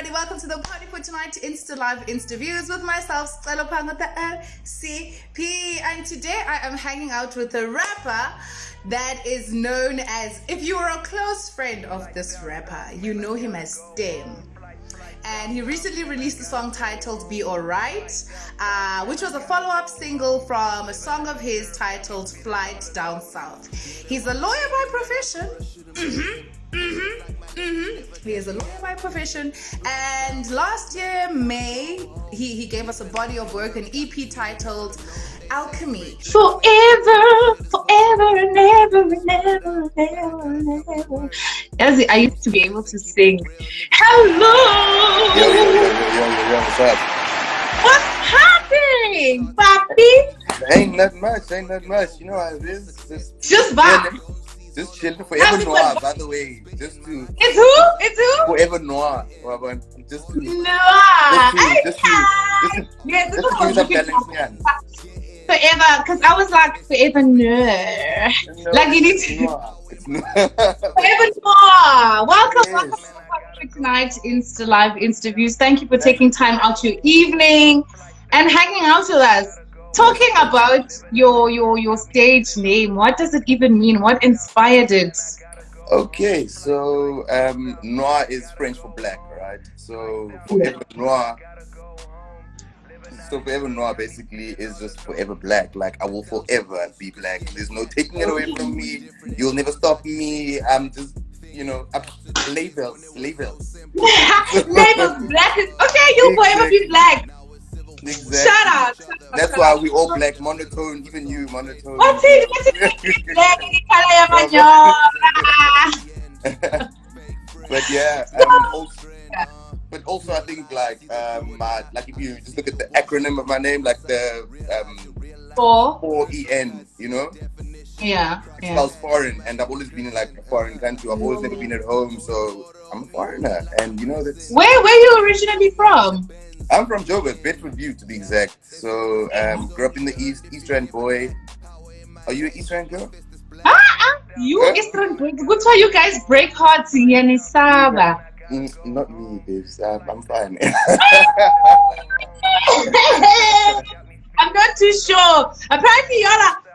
everybody. Welcome to the Party42nite Insta Live interviews with myself, Scelo, Pango, the LCP. And today I am hanging out with a rapper that is known as, if you are a close friend of this rapper, you know him as Stem. And he recently released a song titled Be Alright, which was a follow-up single from a song of his titled Flight Down South. He's a lawyer by profession. He is a lawyer by profession, and last year May he gave us a body of work, an EP titled Alchemy. Forever, forever and ever and ever and ever and ever. I used to be able to sing. Hello. Yo, what's up? What's happening, Papi? Ain't nothing much. You know how it is. Just vibe. Just chilling. Forever Noir, by the way. Just to. It's who? Forever Noir. Just to. Noir. Just to give some balance, man. Forever, because I was like, forever Noir. Like you need to. It's Noir. Forever Noir. Welcome to Party42nite Insta Live interviews. Thank you for taking time out your evening and hanging out with us. Talking about your stage name, what does it even mean? What inspired it? Okay, so Noir is French for black, right? So Forever Noir. So Forever Noir basically is just forever black. Like I will forever be black. There's no taking it away from me. You'll never stop me. I'm just, labels. Labels black. Okay, you'll forever be black. Exactly. Shut up. That's why we all black, monotone, even you, monotone. What's it black in the color? But yeah, also I think like if you just look at the acronym of my name, like the 4EN, Yeah. It spells foreign, and I've always been in like a foreign country. I've always never been at home, so I'm a foreigner, and that's. Where you originally from? I'm from Joburg, Bedford View to be exact. So grew up in the East Rand boy. Are you an East Rand girl? You East Rand boy. Good why you guys break hearts in Yanisaba. Not me, babes. I'm fine. I'm not too sure. Apparently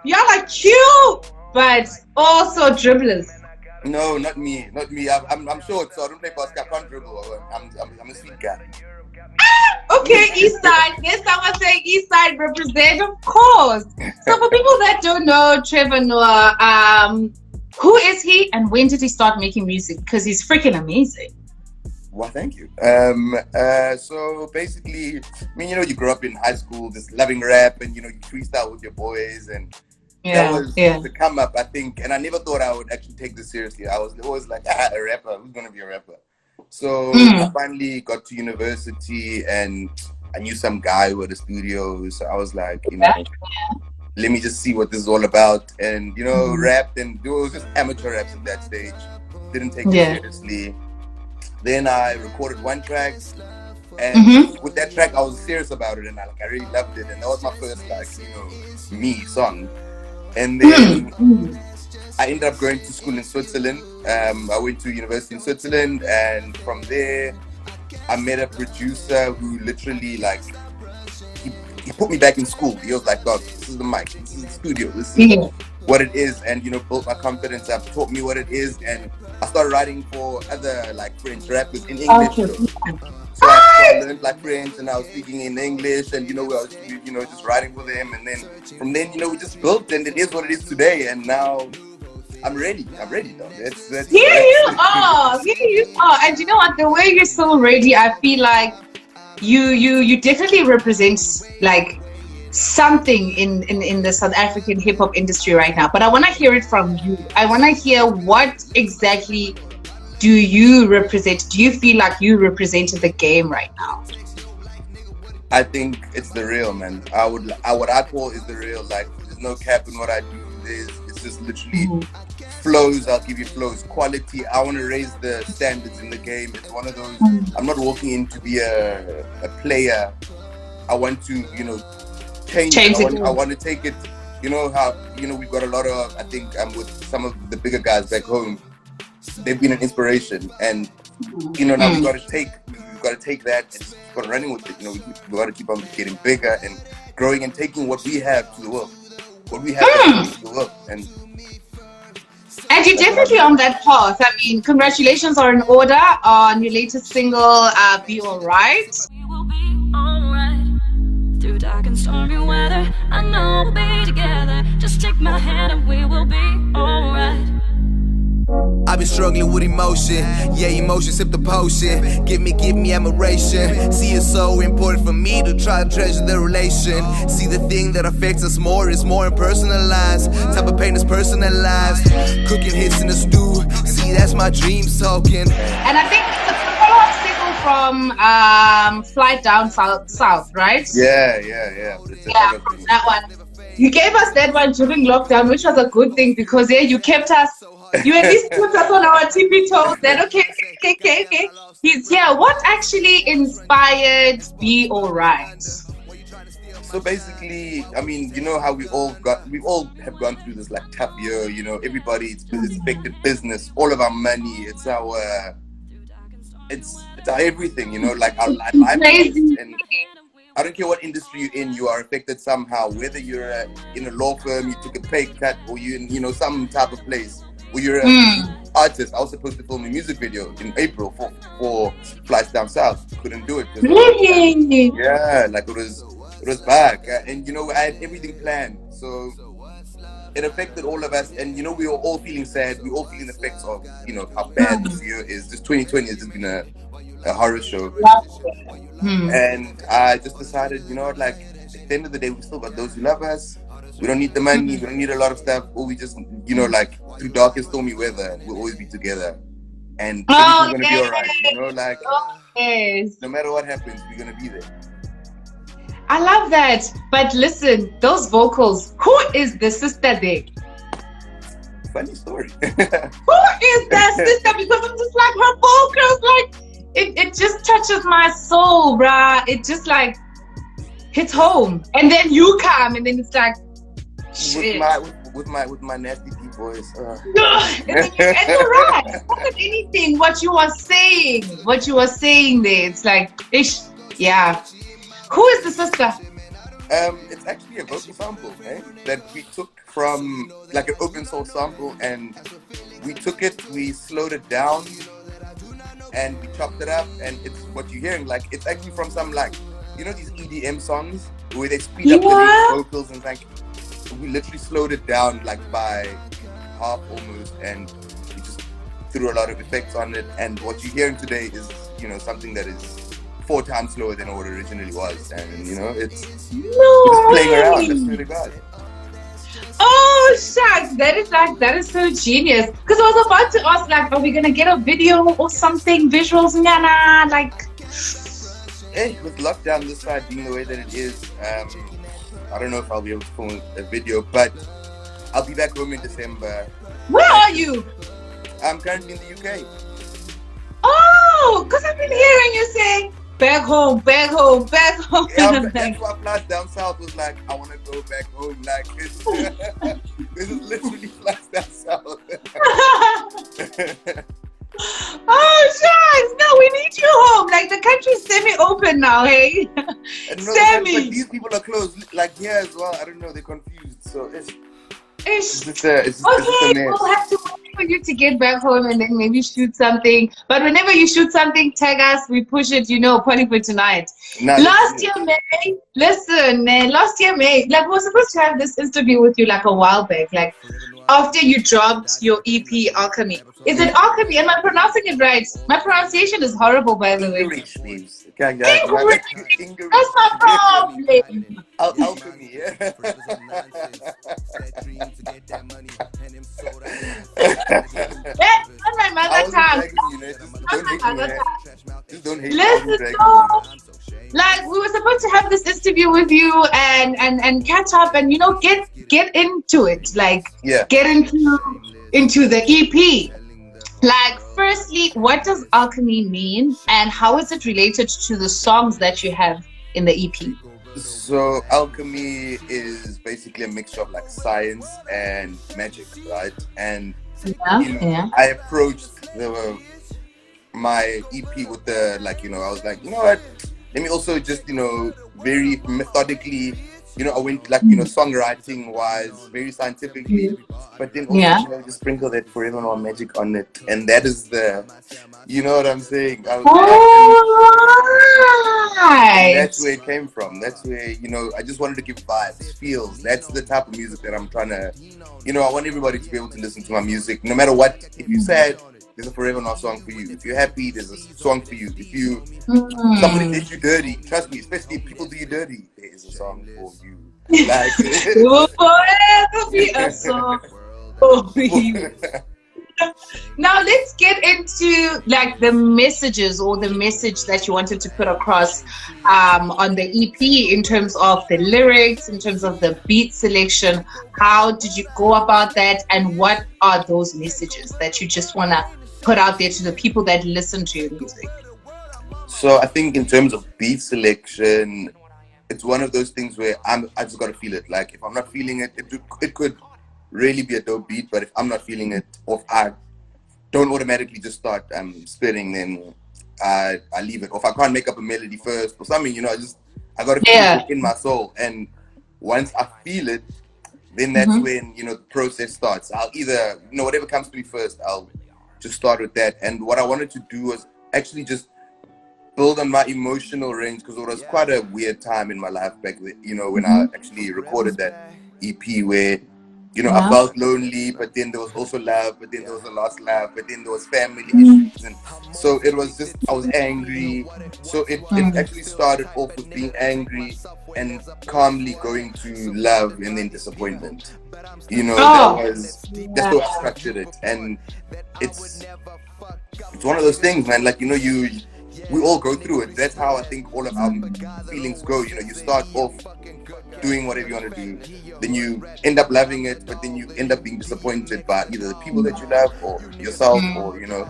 y'all are cute, but also dribblers. No, not me. I'm short, so I don't play basketball. I can't dribble. I'm a sweet guy. Okay, East Side. Yes, someone saying East Side represent, of course. So for people that don't know Trevor Noir, who is he and when did he start making music? Because he's freaking amazing. Well, thank you. So basically, you grew up in high school just loving rap, and you freestyle with your boys, and that was the come up, I think. And I never thought I would actually take this seriously. I was always like, a rapper. Who's gonna be a rapper? So I finally got to university, and I knew some guy who had a studio. So I was like, let me just see what this is all about. And rapped, and it was just amateur raps at that stage. Didn't take it seriously. Then I recorded one track, and with that track I was serious about it, and I really loved it, and that was my first me song. And then I ended up going to school in Switzerland. I went to university in Switzerland, and from there I met a producer who literally he put me back in school. He was like, "God, this is the mic, this is the studio, this is what it is," and built my confidence up, taught me what it is, and I started writing for other French rappers in English. So I learned French, and I was speaking in English, and I was just writing for them, and then from then we just built, and it is what it is today. And now I'm ready though. Here you are, and you know what? The way you're so ready, I feel like you definitely represent something in the South African hip hop industry right now. But I want to hear it from you. I want to hear what exactly do you represent? Do you feel like you represented the game right now? I think it's the real, man. What I call is the real. There's no cap in what I do. It's just literally flows. I'll give you flows, quality. I want to raise the standards in the game. It's one of those. I'm not walking in to be a player. I want to, change it. I want to take it. How we've got a lot of. I think with some of the bigger guys back home. They've been an inspiration, and you know, now we got to take that and just keep on running with it. You know, we got to keep on getting bigger and growing and taking what we have to the world, what we have to the world. And you're definitely on that path. I mean, congratulations are in order on your latest single, Be Alright. We will be alright through dark and stormy weather. I know we'll be together. Just take my hand and we will be alright. I've been struggling with emotion, yeah, emotion sip the potion. Give me admiration. See, it's so important for me to try to treasure the relation. See, the thing that affects us more is more impersonalized. Type of pain is personalized. Cooking hits in the stew. See, that's my dreams talking. And I think it's a follow-up single from Flight Down South, right? Yeah. That one. You gave us that one during lockdown, which was a good thing because you kept us. You at least put us on our tippy toes. Then okay. He's here. What actually inspired Be Alright? So basically, I mean, you know how we all have gone through this like tough year. You know, everybody it's affected business, all of our money. It's our everything. You know, like our life. And I don't care what industry you're in, you are affected somehow. Whether you're in a law firm, you took a pay cut, or you in some type of place. Well, you're an artist. I was supposed to film a music video in April for Flights Down South. Couldn't do it. Really? Yeah, like it was back. And you know, I had everything planned. So it affected all of us. And you know, we were all feeling sad. We all feeling the effects of, you know, how bad this year is. This 2020 has just been a horror show. And I just decided, you know what, like at the end of the day, we still got those who love us. We don't need the money. We don't need a lot of stuff. Or we just, you know, like through dark and stormy weather, we'll always be together. And everything's going to be all right. You know, like no matter what happens, we're going to be there. I love that. But listen, those vocals, who is the sister there? Funny story. Who is that sister? Because I'm just like, her vocals, like, it just touches my soul, bruh. It just like hits home. And then you come and then it's like, shit. With my nasty deep voice. And you're right. It's not anything. What you are saying there. It's like, ish. Yeah. Who is the sister? It's actually a vocal sample, that we took from like an open source sample, and we took it, we slowed it down, and we chopped it up, and it's what you're hearing. Like it's actually from some, like, you know, these EDM songs where they speed up the vocals, and like we literally slowed it down like by half almost, and we just threw a lot of effects on it. And what you're hearing today is, you know, something that is 4 times slower than what it originally was, and you know, it's just playing around. I swear to God. Oh shucks, that is so genius. Because I was about to ask, like, are we gonna get a video or something, visuals, nyana, like? Hey, with lockdown this side being the way that it is, I don't know if I'll be able to film a video, but I'll be back home in December. Where are you? I'm currently in the UK. Oh, because I've been hearing you say back home. Yeah, that's why Flights Down South was like, I want to go back home. Like, this is literally Flights Down South. Oh, shucks. No, we need you home. Like, the country's semi-open now, hey? Semi. But these people are closed. Like, here as well. I don't know. They're confused. So it's just a mess. We'll have to wait for you to get back home and then maybe shoot something. But whenever you shoot something, tag us. We push it, you know, Party42nite. Last year, May, like, we were supposed to have this interview with you like a while back. Like, after you dropped your EP, Alchemy. Is it Alchemy? Am I pronouncing it right? My pronunciation is horrible, by the way. English, please. That's my problem. Alchemy, yeah. That's not my mother tongue. Listen, like, we were supposed to have this interview with you and catch up and, you know, get into it. Like, get into the EP. Like, firstly, what does alchemy mean, and how is it related to the songs that you have in the EP? So alchemy is basically a mixture of like science and magic, right? And I approached my EP with the, like, you know, I was like, you know what, let me also just, you know, very methodically, you know, I went like, you know, songwriting wise, very scientifically, but then also, you know, just sprinkle that Forever Noir magic on it. And that is the, you know what I'm saying? And that's where it came from. That's where, you know, I just wanted to give vibes, feels. That's the type of music that I'm trying to, you know, I want everybody to be able to listen to my music, no matter what. If you're sad, there's a Forever Noir song for you. If you're happy, there's a song for you. If you somebody did you dirty, trust me, especially if people do you dirty, there is a song for you. Like, it will forever be a song for you. Now let's get into like the messages or the message that you wanted to put across on the EP in terms of the lyrics, in terms of the beat selection. How did you go about that, and what are those messages that you just want to put out there to the people that listen to your music? So I think in terms of beat selection, it's one of those things where I just got to feel it. Like if I'm not feeling it, it could really be a dope beat, but if I'm not feeling it, or if I don't automatically just start spitting, then I leave it. Or if I can't make up a melody first or something, you know, I got to feel it in my soul. And once I feel it, then that's when, you know, the process starts. I'll either, you know, whatever comes to me first, I'll just start with that. And what I wanted to do was actually just build on my emotional range, because it was quite a weird time in my life back then, you know, when I actually recorded that EP, where, you know, I felt lonely, but then there was also love, but then there was a lost love, but then there was family issues. And so it was just, I was angry. So it actually started off with being angry and calmly going to love and then disappointment. You know, that's how I structured it. And it's one of those things, man, like, you know, we all go through it. That's how I think all of our feelings go. You know, you start off doing whatever you want to do, then you end up loving it, but then you end up being disappointed by either the people that you love or yourself, or, you know.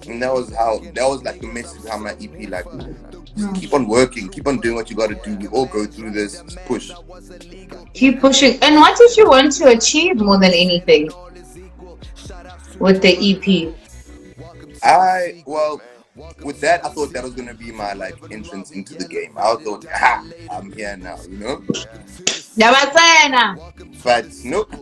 And that was like the message behind my EP, like, just keep on working, keep on doing what you got to do. We all go through this. Just push, keep pushing. And what did you want to achieve more than anything with the EP? With that, I thought that was gonna be my like entrance into the game. I thought, I'm here now, you know. But nope,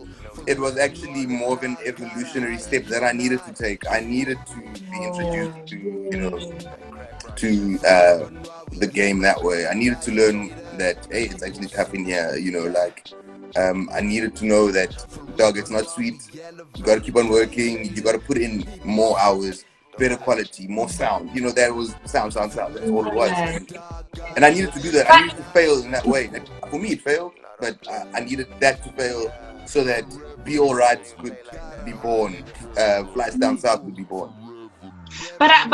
it was actually more of an evolutionary step that I needed to take. I needed to be introduced to, you know, to the game that way. I needed to learn that, hey, it's actually tough in here, you know, like. I needed to know that, dog, it's not sweet. You gotta keep on working. You gotta put in more hours, better quality, more sound. You know, that was sound. That's all it was. And I needed to do that. I needed to fail in that way. Like, for me, it failed, but I needed that to fail so that Be Alright could be born. Flights Down South could be born. But I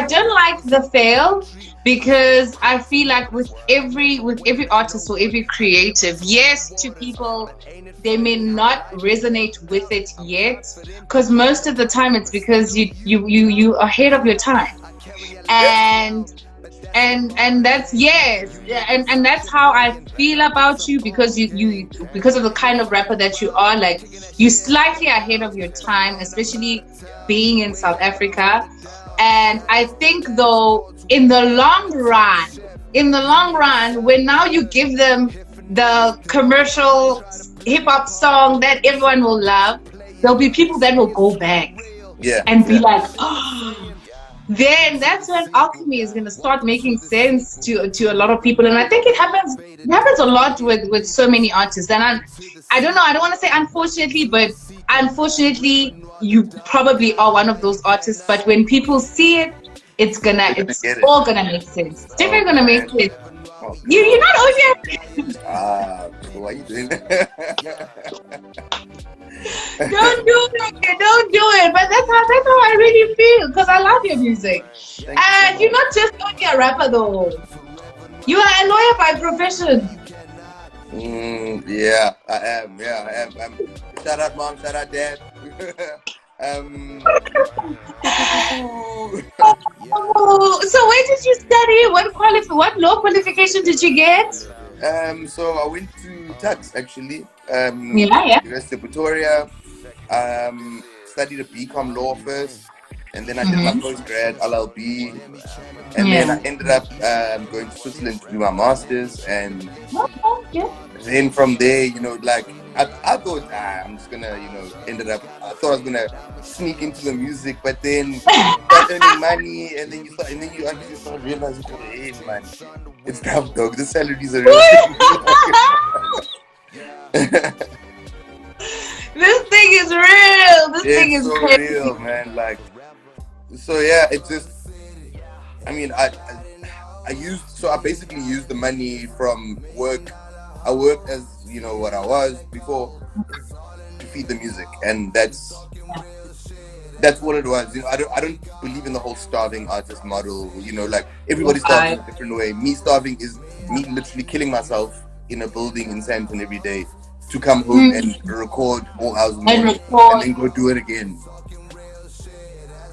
don't like the fail, because I feel like with every artist or every creative, yes, to people they may not resonate with it yet, because most of the time it's because you are ahead of your time, and that's and that's how I feel about you, because you because of the kind of rapper that you are, like, you slightly ahead of your time, especially being in South Africa. And I think though in the long run, when now you give them the commercial hip-hop song that everyone will love, there'll be people that will go back and be like, oh, then that's when alchemy is going to start making sense to a lot of people. And I think it happens a lot with so many artists. And I don't know, I don't want to say unfortunately, but unfortunately you probably are one of those artists. But when people see it, it's all gonna make sense. It's definitely gonna make sense. You're not over here. Why are you doing that? Don't do it. But that's how I really feel, because I love your music. And you're not just only a rapper though. You are a lawyer by profession. Yeah, I am. Shout out mom, shout out dad. So where did you study? What law qualification did you get? So I went to Tuks actually. University of Pretoria. Studied a BCom law first. and then I did my post-grad LLB, and then I ended up going to Switzerland to do my master's, and then from there, you know, like I thought I'm just gonna, you know, I thought I was gonna sneak into the music, but then start earning money, and then you actually start realizing, hey man, it's tough, dog. The salaries are real. This thing is real. This thing is so crazy. real, man. Like, so yeah, it's just, I mean, I basically used the money from work. I worked as, you know, what I was before to feed the music, and that's what it was. You know, I don't believe in the whole starving artist model. You know, like everybody starves in a different way. Me starving is me literally killing myself in a building in Sandton every day to come home and record all house music and then go do it again.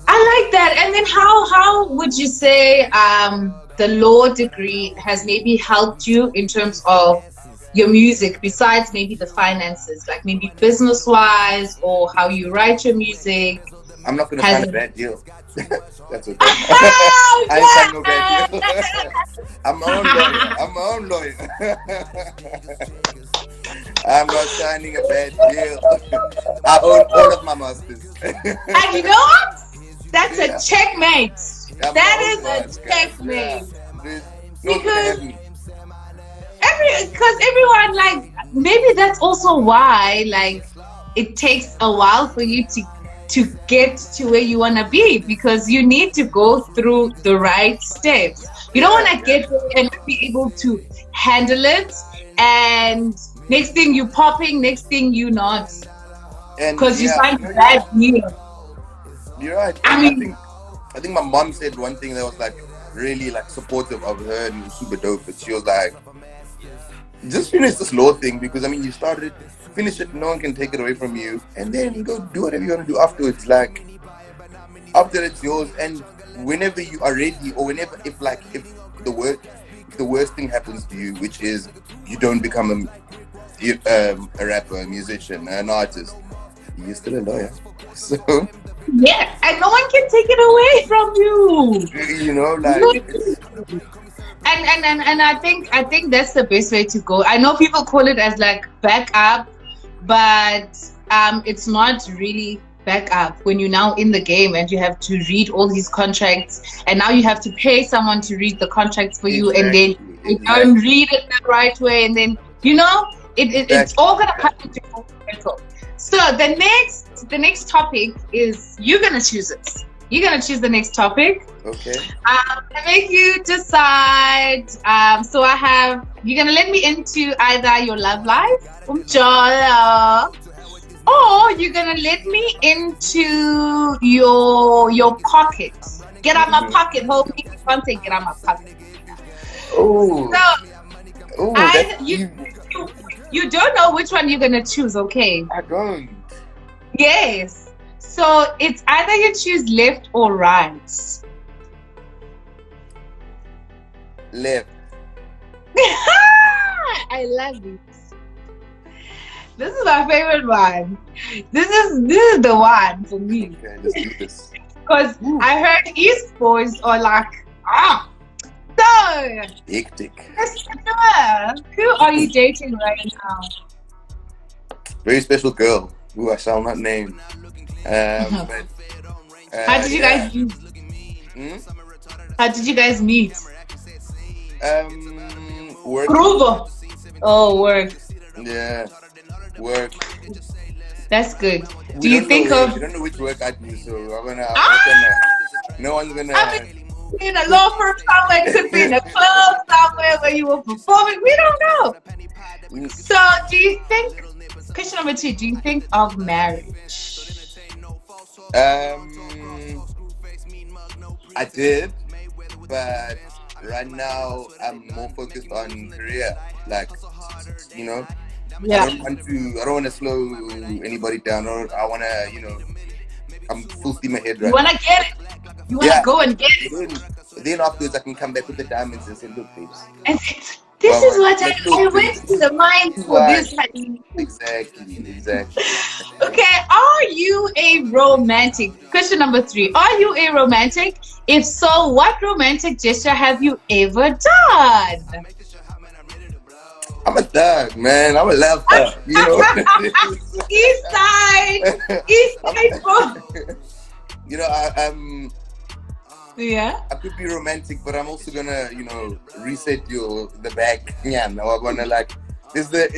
I like that. And then how would you say the law degree has maybe helped you in terms of your music, besides maybe the finances, like maybe business wise, or how you write your music? I'm not gonna find a bad deal. That's okay. I ain't find no bad deal. I'm my own lawyer. I'm not signing a bad deal. I own all of my masters. And you know what? That's a checkmate. That is a checkmate. Because everyone, like, maybe that's also why, like, it takes a while for you to get to where you want to be, because you need to go through the right steps. You don't want to get there and be able to handle it, and next thing you popping, next thing you not, because you signed a bad deal. You're right. I think my mom said one thing that was like really like supportive of her and super dope. But she was like, just finish this law thing, because I mean, you started it, finish it, no one can take it away from you, and then you go do whatever you want to do afterwards. Like, after it's yours, and whenever you are ready, or whenever, if the worst thing happens to you, which is you don't become a rapper, a musician, an artist, you're still a lawyer. So yeah, and no one can take it away from you. You know, like. And I think that's the best way to go. I know people call it as like backup, but it's not really backup when you're now in the game and you have to read all these contracts, and now you have to pay someone to read the contracts for you, and then you don't read it the right way, and then you know it's all gonna come into full circle. So the next topic is, you're gonna choose it. You're gonna choose the next topic. Okay. I make you decide. So you're gonna let me into either your love life, or you're gonna let me into your pocket. Get out my pocket, hold me. Can't say get out my pocket. Oh. So you don't know which one you're gonna choose, okay? I don't. Yes. So it's either you choose left or right. Left. I love it. This is my favorite one. This is the one for me. Okay, let's do this. Because I heard East boys are like, so hectic. Who are you dating right now? Very special girl who I shall not name. But, how did you guys meet? How did you guys meet? Work. Grubo. Oh, work. Yeah, work. That's good. Do you think of? You don't know which work I do, so I'm gonna. No one's gonna. I mean, in a law firm somewhere, it could be in a club somewhere where you were performing. We don't know. So, do you think? Question number 2. Do you think of marriage? I did, but right now I'm more focused on career. Like, you know, I don't want to slow anybody down. I want to, you know, I'm full steam ahead right now. You want to get it. You want to go and get it. Then afterwards I can come back with the diamonds and say, look, babes. And this is what I went to the mind for this. Exactly. Okay, are you a romantic? Question question number 3. Are you a romantic? If so, what romantic gesture have you ever done? I'm a thug, man. I'm a love thug. You know. East side boy. You know, Yeah. I could be romantic, but I'm also gonna, you know, reset the back. Yeah, no, I'm gonna like. Is that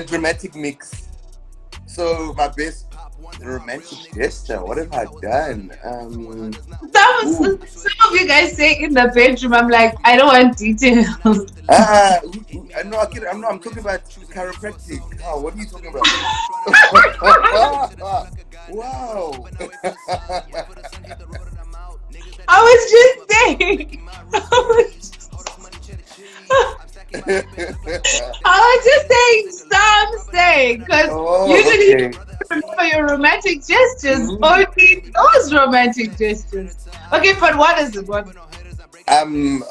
dramatic mix? So my best romantic gesture. What have I done? Some of you guys say in the bedroom. I'm like, I don't want details. No, I'm talking about chiropractic. Oh, what are you talking about? Wow. I was just saying. I was just saying something because usually you remember your romantic gestures, only those romantic gestures. Okay, but what is it? What? I'm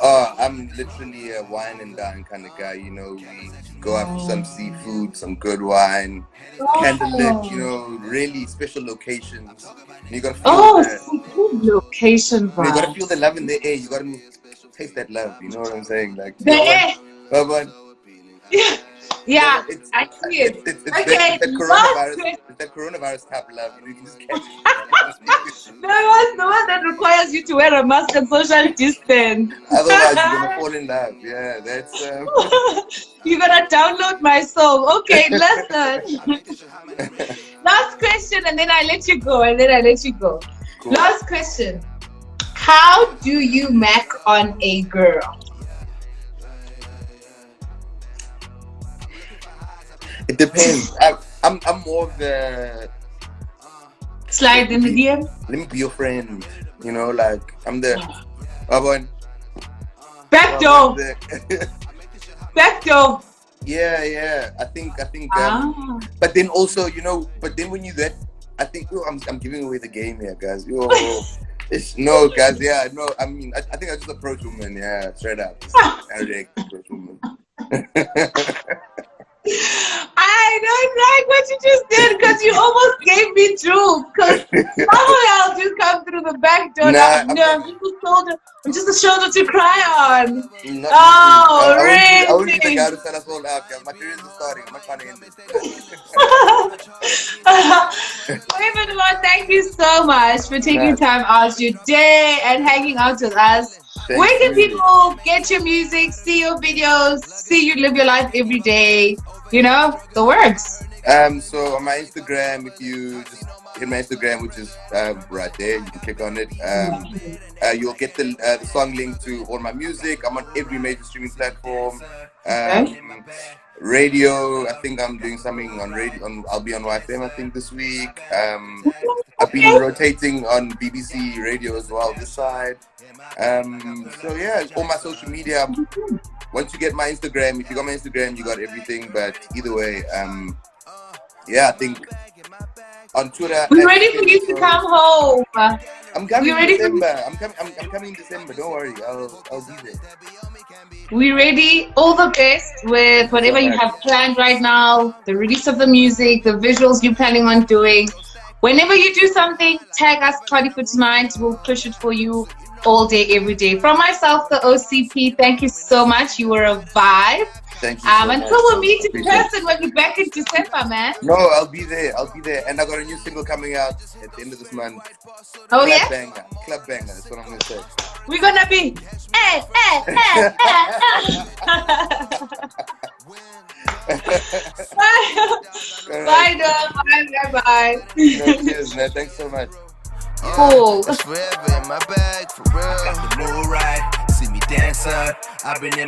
literally a wine and dine kind of guy. You know, we go out for some seafood, some good wine, candlelit. You know, really special locations. You gotta feel location vibe. You gotta feel the love in the air. You gotta taste that love. You know what I'm saying? Like the air. Yeah, I see it. It's that coronavirus type of love. You can just catch it. The one that requires you to wear a mask and social distance. Otherwise, you're gonna fall in love. Yeah, that's. You're gonna download my song. Okay, listen. Last question, and then I let you go. Cool. Last question. How do you mac on a girl? It depends. I'm more of the slide in the DM. Let me be your friend. You know, like I'm the back door. Back door. Yeah. I think. But then also, you know, when you that, I think I'm giving away the game here, guys. No, guys. Yeah, no. I mean, I think I just approach women. Yeah, straight up. Direct approach women. I don't like what you just did because you almost gave me truth. Because someone else just come through the back door. I'm just a shoulder to cry on. Really? I won't be the guy to set us all up. My career is starting. I'm not trying to end this. Eva Noir, thank you so much for taking time out of your day and hanging out with us. Where can people get your music, see your videos, see you live your life every day? You know, the words. So on my Instagram, if you just hit my Instagram, which is right there, you can click on it. You'll get the song link to all my music. I'm on every major streaming platform. Radio, I think I'm doing something on radio. I'll be on YFM, I think, this week. I've been rotating on BBC Radio as well this side. So yeah, all my social media. Once you get my Instagram, if you got my Instagram, you got everything. But either way, I think on Twitter. We're ready for you to come home. I'm coming in December. I'm coming in December. Don't worry, I'll be there. We're ready. All the best with whatever you have planned right now. The release of the music, the visuals you're planning on doing. Whenever you do something, tag us Party42nite. We'll push it for you all day, every day. From myself, the OCP, thank you so much. You were a vibe. Thank you. So until we meet in person when we're back in December, man. No, I'll be there. And I got a new single coming out at the end of this month. Oh, Club banger. Club banger. That's what I'm going to say. We're going to be. Bye. Cheers, man. Thanks so much. Cool. That's forever in my bag, for real. Got the mood right, see me dancer. I've been in